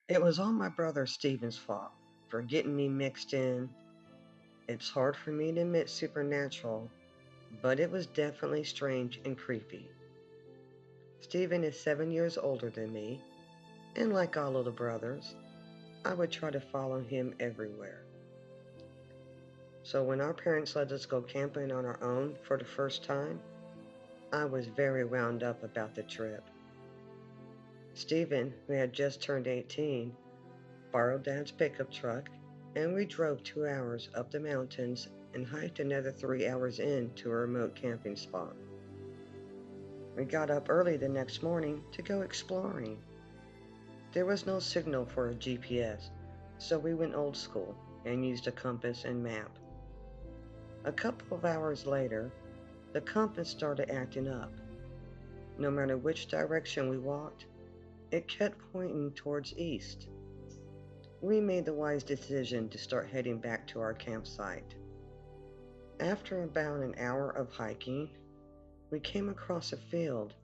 It was all my brother Steven's fault for getting me mixed in. It's hard for me to admit supernatural, but it was definitely strange and creepy. Steven is 7 years older than me, and like all little brothers, I would try to follow him everywhere. So when our parents let us go camping on our own for the first time, I was very wound up about the trip. Steven, who had just turned 18, borrowed Dad's pickup truck, and we drove 2 hours up the mountains and hiked another 3 hours in to a remote camping spot. We got up early the next morning to go exploring. There was no signal for a GPS, so we went old school and used a compass and map. A couple of hours later, the compass started acting up. No matter which direction we walked, it kept pointing towards east. We made the wise decision to start heading back to our campsite. After about an hour of hiking, we came across a field,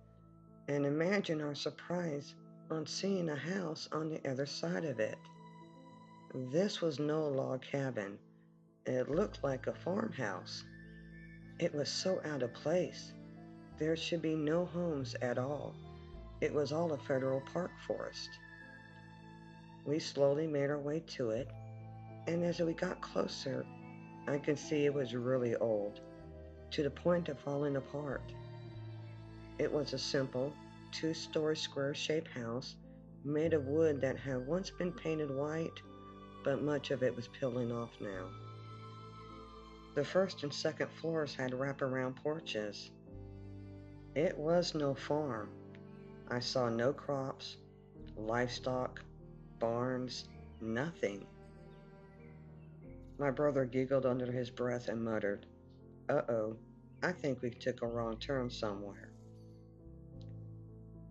and imagine our surprise on seeing a house on the other side of it. This was no log cabin. It looked like a farmhouse. It was so out of place. There should be no homes at all. It was all a federal park forest. We slowly made our way to it, and as we got closer, I could see it was really old, to the point of falling apart. It was a simple, two-story square-shaped house made of wood that had once been painted white, but much of it was peeling off now. The first and second floors had wraparound porches. It was no farm. I saw no crops, livestock, barns, nothing. My brother giggled under his breath and muttered, "Uh-oh, I think we took a wrong turn somewhere."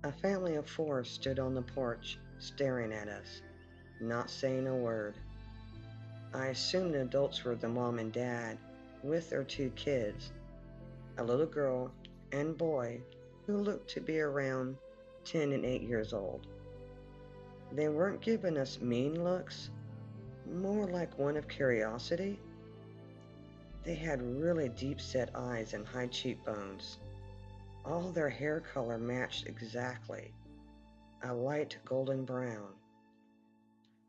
A family of four stood on the porch, staring at us, not saying a word. I assumed the adults were the mom and dad, with their two kids, a little girl and boy who looked to be around 10 and 8 years old. They weren't giving us mean looks, more like one of curiosity. They had really deep-set eyes and high cheekbones. All their hair color matched exactly, a light golden brown.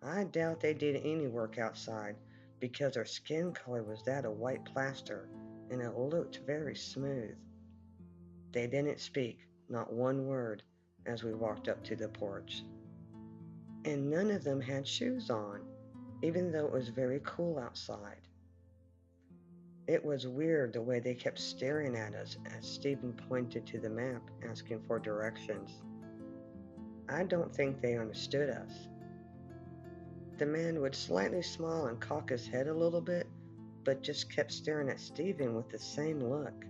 I doubt they did any work outside because their skin color was that of white plaster and it looked very smooth. They didn't speak, not one word, as we walked up to the porch. And none of them had shoes on, even though it was very cool outside. It was weird the way they kept staring at us as Stephen pointed to the map asking for directions. I don't think they understood us. The man would slightly smile and cock his head a little bit, but just kept staring at Stephen with the same look.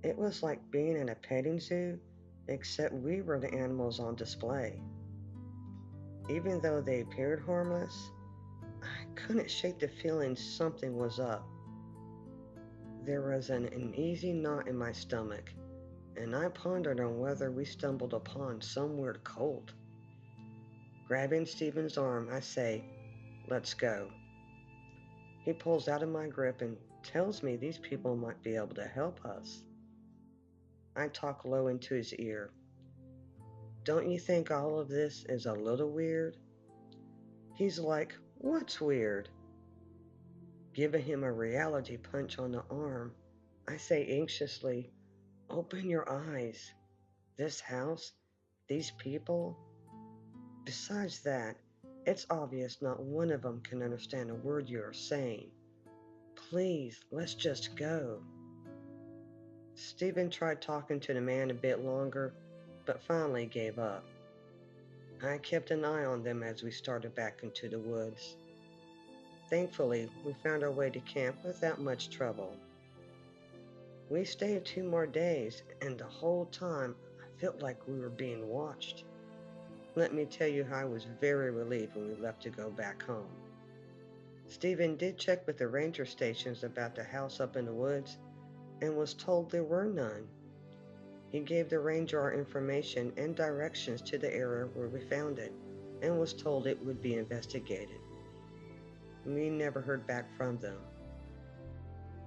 It was like being in a petting zoo, except we were the animals on display. Even though they appeared harmless, I couldn't shake the feeling something was up. There was an uneasy knot in my stomach, and I pondered on whether we stumbled upon some weird cult. Grabbing Stephen's arm, I say, "Let's go." He pulls out of my grip and tells me these people might be able to help us. I talk low into his ear. "Don't you think all of this is a little weird?" He's like, "What's weird?" Giving him a reality punch on the arm, I say anxiously, "Open your eyes. This house, these people. Besides that, it's obvious not one of them can understand a word you are saying. Please, let's just go." Stephen tried talking to the man a bit longer, but finally gave up. I kept an eye on them as we started back into the woods. Thankfully, we found our way to camp without much trouble. We stayed 2 more days, and the whole time I felt like we were being watched. Let me tell you how I was very relieved when we left to go back home. Stephen did check with the ranger stations about the house up in the woods and was told there were none. He gave the ranger our information and directions to the area where we found it, and was told it would be investigated. We never heard back from them.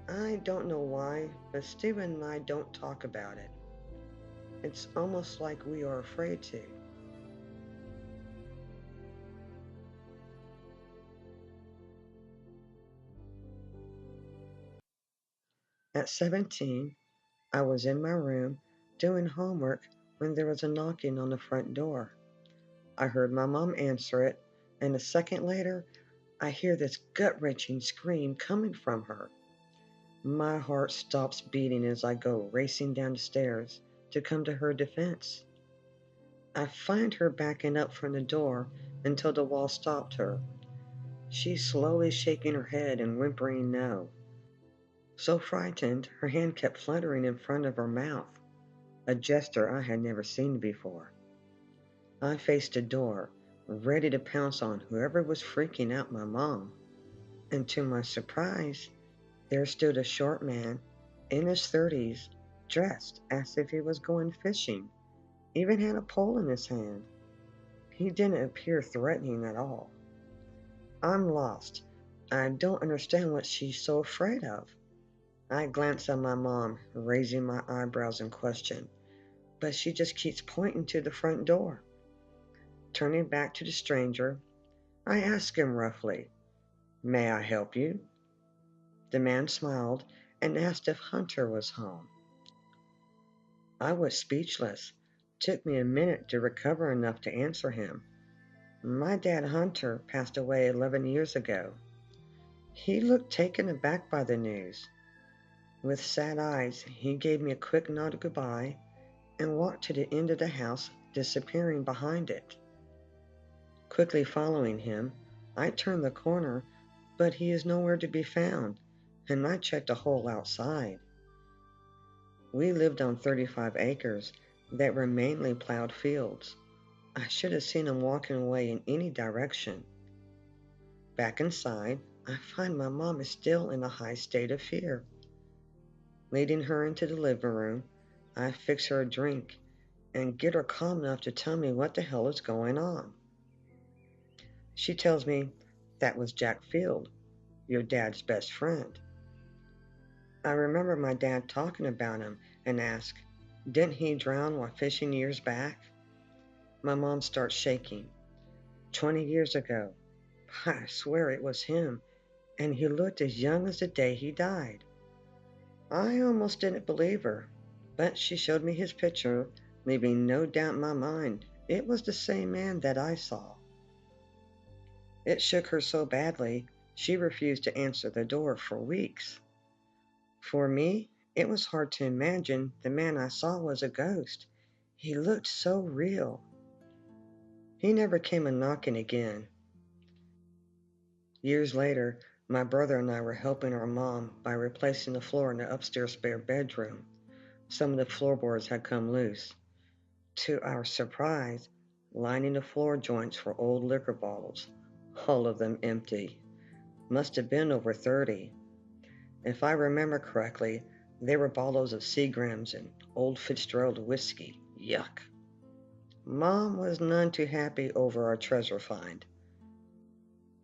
I don't know why, but Stephen and I don't talk about it. It's almost like we are afraid to. At 17, I was in my room doing homework when there was a knocking on the front door. I heard my mom answer it, and a second later, I hear this gut wrenching scream coming from her. My heart stops beating as I go racing down the stairs to come to her defense. I find her backing up from the door until the wall stopped her. She's slowly shaking her head and whimpering no. So frightened, her hand kept fluttering in front of her mouth, a gesture I had never seen before. I faced the door, ready to pounce on whoever was freaking out my mom. And to my surprise, there stood a short man in his 30s, dressed as if he was going fishing, even had a pole in his hand. He didn't appear threatening at all. I'm lost. I don't understand what she's so afraid of. I glance at my mom, raising my eyebrows in question, but she just keeps pointing to the front door. Turning back to the stranger, I ask him roughly, "May I help you?" The man smiled and asked if Hunter was home. I was speechless. Took me a minute to recover enough to answer him. My dad Hunter passed away 11 years ago. He looked taken aback by the news. With sad eyes, he gave me a quick nod of goodbye and walked to the end of the house, disappearing behind it. Quickly following him, I turned the corner, but he is nowhere to be found, and I checked the whole outside. We lived on 35 acres that were mainly plowed fields. I should have seen him walking away in any direction. Back inside, I find my mom is still in a high state of fear. Leading her into the living room, I fix her a drink and get her calm enough to tell me what the hell is going on. She tells me that was Jack Field, your dad's best friend. I remember my dad talking about him and ask, "Didn't he drown while fishing years back?" My mom starts shaking. 20 years ago. I swear it was him, and he looked as young as the day he died. I almost didn't believe her, but she showed me his picture, leaving no doubt in my mind it was the same man that I saw. It shook her so badly, she refused to answer the door for weeks. For me, it was hard to imagine the man I saw was a ghost. He looked so real. He never came a knocking again. Years later, my brother and I were helping our mom by replacing the floor in the upstairs spare bedroom. Some of the floorboards had come loose. To our surprise, lining the floor joints were old liquor bottles, all of them empty. Must have been over 30. If I remember correctly, they were bottles of Seagram's and old Fitzgerald whiskey. Yuck. Mom was none too happy over our treasure find.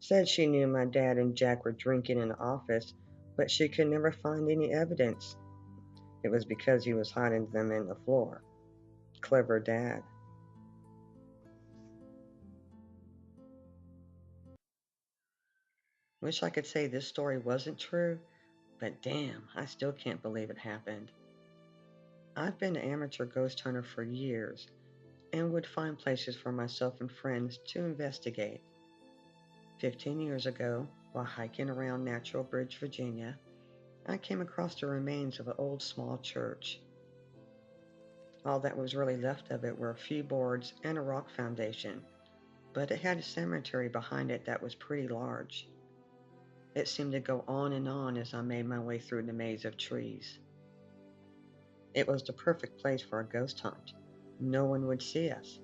Said she knew my dad and Jack were drinking in the office, but she could never find any evidence. It was because he was hiding them in the floor. Clever dad. Wish I could say this story wasn't true, but damn, I still can't believe it happened. I've been an amateur ghost hunter for years and would find places for myself and friends to investigate. 15 years ago, while hiking around Natural Bridge, Virginia, I came across the remains of an old small church. All that was really left of it were a few boards and a rock foundation, but it had a cemetery behind it that was pretty large. It seemed to go on as I made my way through the maze of trees. It was the perfect place for a ghost hunt. No one would see us.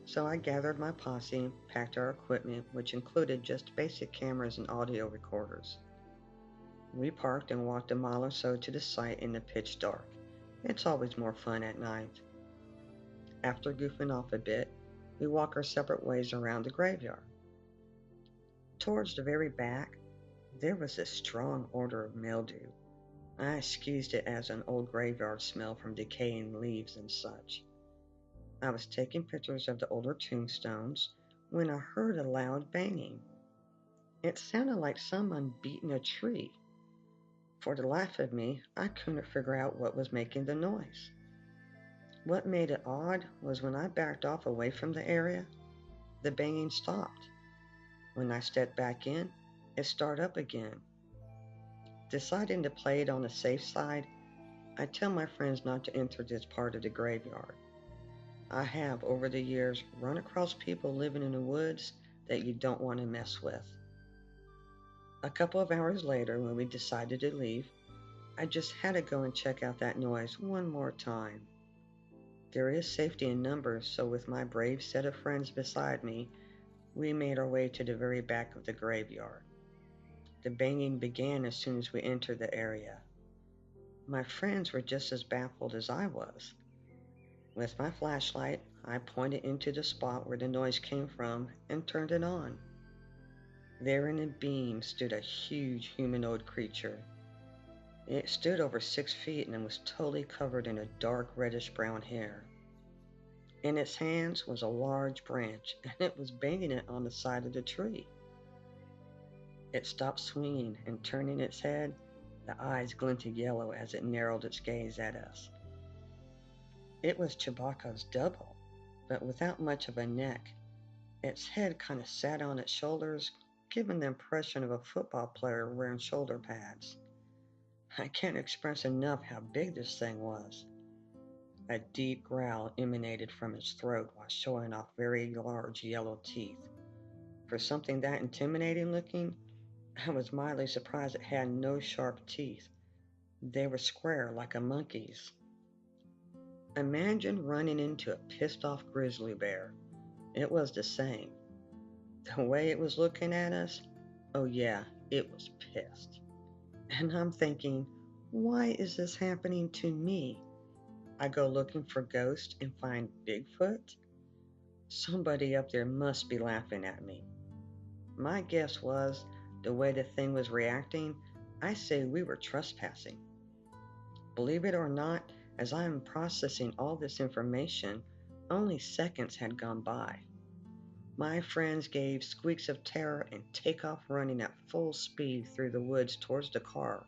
So I gathered my posse and packed our equipment, which included just basic cameras and audio recorders. We parked and walked a mile or so to the site in the pitch dark. It's always more fun at night. After goofing off a bit, we walked our separate ways around the graveyard. Towards the very back, there was a strong odor of mildew. I excused it as an old graveyard smell from decaying leaves and such. I was taking pictures of the older tombstones when I heard a loud banging. It sounded like someone beating a tree. For the life of me, I couldn't figure out what was making the noise. What made it odd was when I backed off away from the area, the banging stopped. When I stepped back in, it started up again. Deciding to play it on the safe side, I tell my friends not to enter this part of the graveyard. I have, over the years, run across people living in the woods that you don't want to mess with. A couple of hours later, when we decided to leave, I just had to go and check out that noise one more time. There is safety in numbers, so with my brave set of friends beside me, we made our way to the very back of the graveyard. The banging began as soon as we entered the area. My friends were just as baffled as I was. With my flashlight, I pointed into the spot where the noise came from and turned it on. There in a beam stood a huge humanoid creature. It stood over 6 feet and was totally covered in a dark reddish-brown hair. In its hands was a large branch, and it was banging it on the side of the tree. It stopped swinging, and turning its head, the eyes glinted yellow as it narrowed its gaze at us. It was Chewbacca's double, but without much of a neck. Its head kind of sat on its shoulders, giving the impression of a football player wearing shoulder pads. I can't express enough how big this thing was. A deep growl emanated from its throat while showing off very large yellow teeth. For something that intimidating looking, I was mildly surprised it had no sharp teeth. They were square like a monkey's. Imagine running into a pissed off grizzly bear. It was the same. The way it was looking at us, oh yeah, it was pissed. And I'm thinking, why is this happening to me? I go looking for ghosts and find Bigfoot? Somebody up there must be laughing at me. My guess was, the way the thing was reacting, I say we were trespassing. Believe it or not, as I am processing all this information, only seconds had gone by. My friends gave squeaks of terror and take off running at full speed through the woods towards the car,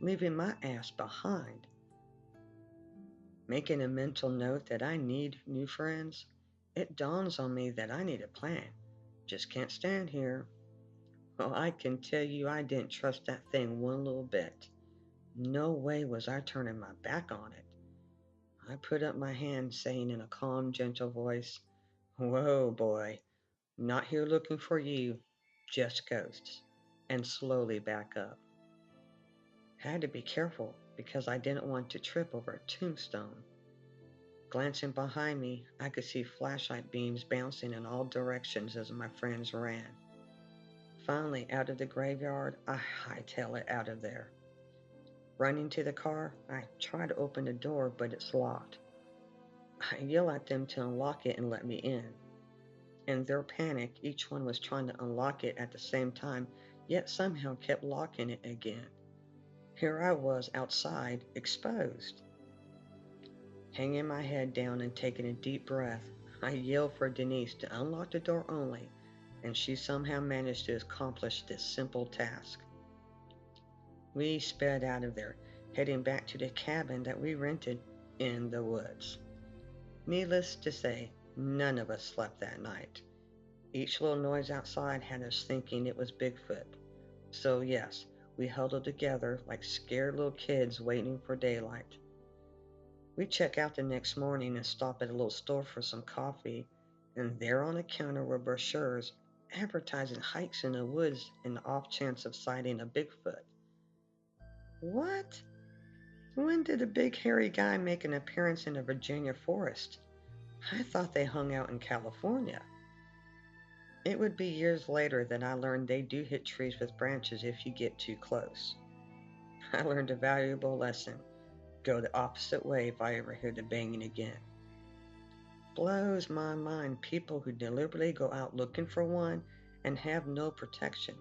leaving my ass behind. Making a mental note that I need new friends, it dawns on me that I need a plan. Just can't stand here. Well, I can tell you I didn't trust that thing one little bit. No way was I turning my back on it. I put up my hand, saying in a calm, gentle voice, "Whoa, boy, not here looking for you, just ghosts," and slowly back up. Had to be careful because I didn't want to trip over a tombstone. Glancing behind me, I could see flashlight beams bouncing in all directions as my friends ran. Finally, out of the graveyard, I hightail it out of there. Running to the car, I try to open the door, but it's locked. I yell at them to unlock it and let me in. In their panic, each one was trying to unlock it at the same time, yet somehow kept locking it again. Here I was outside, exposed. Hanging my head down and taking a deep breath, I yelled for Denise to unlock the door only, and she somehow managed to accomplish this simple task. We sped out of there, heading back to the cabin that we rented in the woods. Needless to say, none of us slept that night. Each little noise outside had us thinking it was Bigfoot. So yes, we huddled together like scared little kids waiting for daylight. We check out the next morning and stop at a little store for some coffee, and there on the counter were brochures advertising hikes in the woods in the off chance of sighting a Bigfoot. What? When did a big hairy guy make an appearance in a Virginia forest? I thought they hung out in California. It would be years later that I learned they do hit trees with branches if you get too close. I learned a valuable lesson. Go the opposite way if I ever hear the banging again. blows my mind, people who deliberately go out looking for one and have no protection.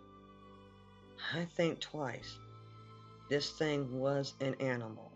I think twice. This thing was an animal.